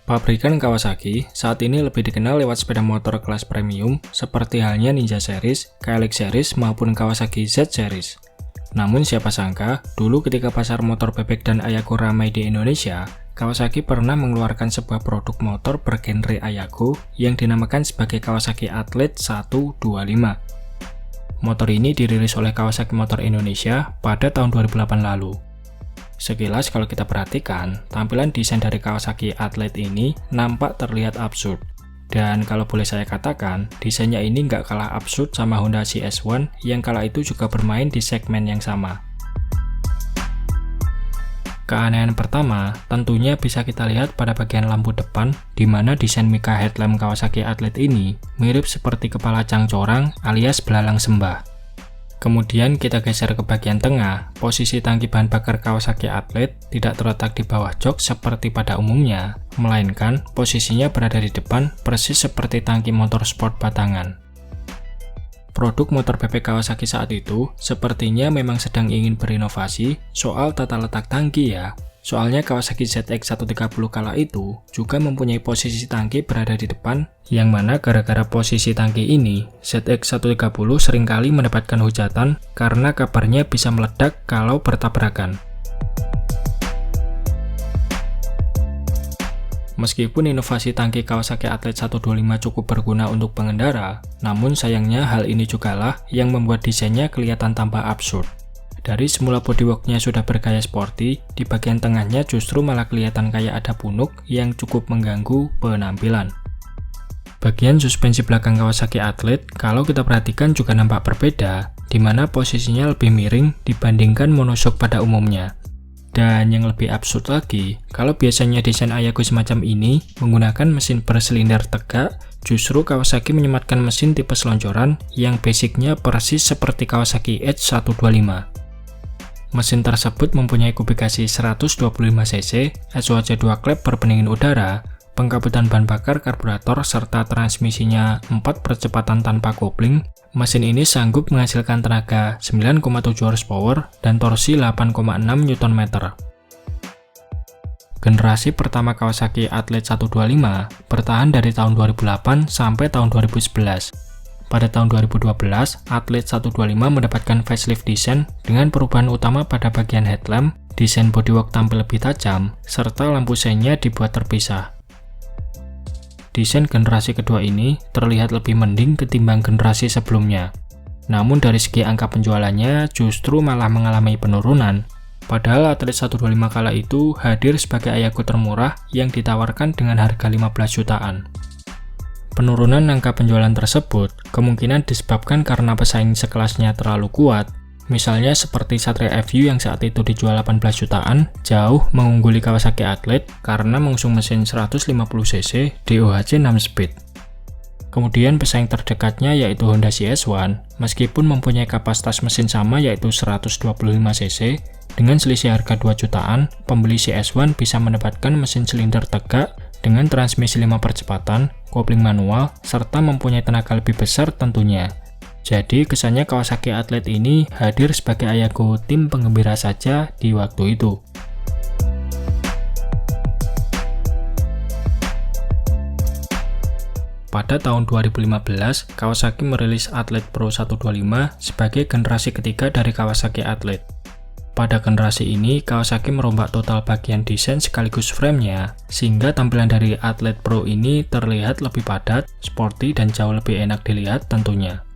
Pabrikan Kawasaki saat ini lebih dikenal lewat sepeda motor kelas premium seperti halnya Ninja Series, KLX Series, maupun Kawasaki Z Series. Namun siapa sangka, dulu ketika pasar motor bebek dan Ayako ramai di Indonesia, Kawasaki pernah mengeluarkan sebuah produk motor bergenre Ayako yang dinamakan sebagai Kawasaki Athlete 125. Motor ini dirilis oleh Kawasaki Motor Indonesia pada tahun 2008 lalu. Sekilas kalau kita perhatikan, tampilan desain dari Kawasaki Athlete ini nampak terlihat absurd. Dan kalau boleh saya katakan, desainnya ini nggak kalah absurd sama Honda CS1 yang kala itu juga bermain di segmen yang sama. Keanehan pertama, tentunya bisa kita lihat pada bagian lampu depan, di mana desain Mika headlamp Kawasaki Athlete ini mirip seperti kepala cangcorang alias belalang sembah. Kemudian kita geser ke bagian tengah, posisi tangki bahan bakar Kawasaki Athlete tidak terletak di bawah jok seperti pada umumnya, melainkan posisinya berada di depan persis seperti tangki motor sport batangan. Produk motor bebek Kawasaki saat itu sepertinya memang sedang ingin berinovasi soal tata letak tangki ya. Soalnya Kawasaki ZX130 kala itu juga mempunyai posisi tangki berada di depan, yang mana gara-gara posisi tangki ini, ZX130 seringkali mendapatkan hujatan karena kabarnya bisa meledak kalau bertabrakan. Meskipun inovasi tangki Kawasaki Athlete 125 cukup berguna untuk pengendara, namun sayangnya hal ini jugalah yang membuat desainnya kelihatan tambah absurd. Dari semula bodyworknya sudah bergaya sporty, di bagian tengahnya justru malah kelihatan kayak ada punuk yang cukup mengganggu penampilan. Bagian suspensi belakang Kawasaki Athlete kalau kita perhatikan juga nampak berbeda, di mana posisinya lebih miring dibandingkan monoshock pada umumnya. Dan yang lebih absurd lagi, kalau biasanya desain Ayako semacam ini menggunakan mesin bersilinder tegak, justru Kawasaki menyematkan mesin tipe selonjoran yang basicnya persis seperti Kawasaki Edge 125. Mesin tersebut mempunyai kubikasi 125cc, SOHC 2 klep berpendingin udara, pengkabutan bahan bakar karburator, serta transmisinya 4 percepatan tanpa kopling. Mesin ini sanggup menghasilkan tenaga 9,7 horsepower dan torsi 8,6 Nm. Generasi pertama Kawasaki Athlete 125 bertahan dari tahun 2008 sampai tahun 2011. Pada tahun 2012, Athlete 125 mendapatkan facelift desain dengan perubahan utama pada bagian headlamp, desain bodywork tampil lebih tajam, serta lampu seinnya dibuat terpisah. Desain generasi kedua ini terlihat lebih mending ketimbang generasi sebelumnya. Namun dari segi angka penjualannya justru malah mengalami penurunan. Padahal Athlete 125 kala itu hadir sebagai Ayako termurah yang ditawarkan dengan harga 15 jutaan. Penurunan angka penjualan tersebut kemungkinan disebabkan karena pesaing sekelasnya terlalu kuat, misalnya seperti Satria FU yang saat itu dijual 18 jutaan, jauh mengungguli Kawasaki Athlete karena mengusung mesin 150cc DOHC 6 speed. Kemudian pesaing terdekatnya yaitu Honda CS1, meskipun mempunyai kapasitas mesin sama yaitu 125cc, dengan selisih harga 2 jutaan, pembeli CS1 bisa mendapatkan mesin silinder tegak dengan transmisi 5 percepatan, kopling manual, serta mempunyai tenaga lebih besar tentunya. Jadi kesannya Kawasaki Athlete ini hadir sebagai Ayako tim penggembira saja di waktu itu. Pada tahun 2015, Kawasaki merilis Athlete Pro 125 sebagai generasi ketiga dari Kawasaki Athlete. Pada generasi ini, Kawasaki merombak total bagian desain sekaligus framenya, sehingga tampilan dari Athlete Pro ini terlihat lebih padat, sporty, dan jauh lebih enak dilihat tentunya.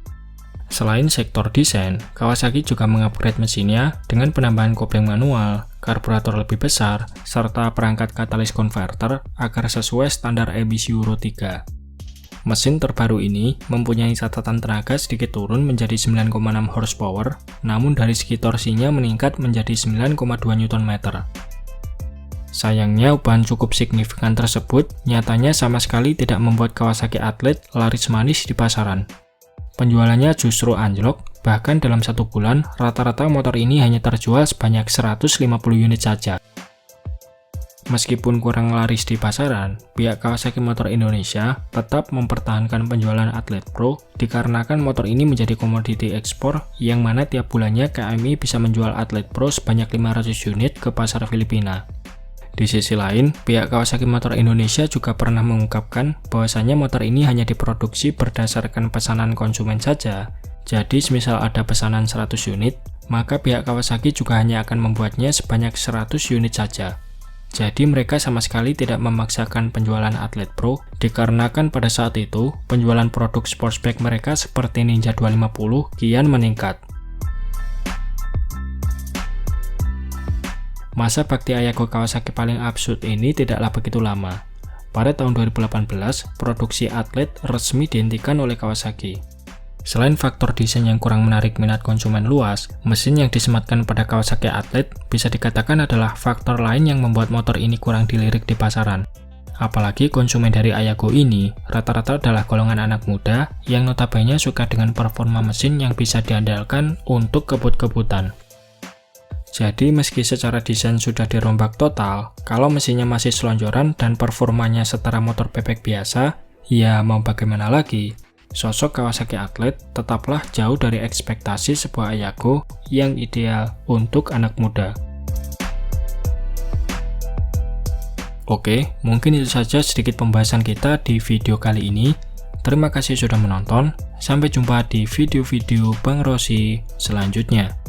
Selain sektor desain, Kawasaki juga mengupgrade mesinnya dengan penambahan kopling manual, karburator lebih besar, serta perangkat katalis converter agar sesuai standar emisi Euro 3. Mesin terbaru ini mempunyai catatan tenaga sedikit turun menjadi 9,6 horsepower, namun dari segi torsinya meningkat menjadi 9,2 Nm. Sayangnya ubahan cukup signifikan tersebut nyatanya sama sekali tidak membuat Kawasaki Athlete laris manis di pasaran. Penjualannya justru anjlok, bahkan dalam 1 bulan rata-rata motor ini hanya terjual sebanyak 150 unit saja. Meskipun kurang laris di pasaran, pihak Kawasaki Motor Indonesia tetap mempertahankan penjualan Athlete Pro dikarenakan motor ini menjadi komoditi ekspor yang mana tiap bulannya KMI bisa menjual Athlete Pro sebanyak 500 unit ke pasar Filipina. Di sisi lain, pihak Kawasaki Motor Indonesia juga pernah mengungkapkan bahwasannya motor ini hanya diproduksi berdasarkan pesanan konsumen saja. Jadi, semisal ada pesanan 100 unit, maka pihak Kawasaki juga hanya akan membuatnya sebanyak 100 unit saja. Jadi, mereka sama sekali tidak memaksakan penjualan Athlete Pro, dikarenakan pada saat itu, penjualan produk sportsbike mereka seperti Ninja 250 kian meningkat. Masa bakti Ayago Kawasaki paling absurd ini tidaklah begitu lama. Pada tahun 2018, produksi Athlete resmi dihentikan oleh Kawasaki. Selain faktor desain yang kurang menarik minat konsumen luas, mesin yang disematkan pada Kawasaki Athlete bisa dikatakan adalah faktor lain yang membuat motor ini kurang dilirik di pasaran. Apalagi konsumen dari Ayago ini rata-rata adalah golongan anak muda yang notabene suka dengan performa mesin yang bisa diandalkan untuk kebut-kebutan. Jadi meski secara desain sudah dirombak total, kalau mesinnya masih selonjoran dan performanya setara motor bebek biasa, ya mau bagaimana lagi? Sosok Kawasaki Athlete tetaplah jauh dari ekspektasi sebuah Ayago yang ideal untuk anak muda. Oke, mungkin itu saja sedikit pembahasan kita di video kali ini. Terima kasih sudah menonton, sampai jumpa di video-video Bang Rossi selanjutnya.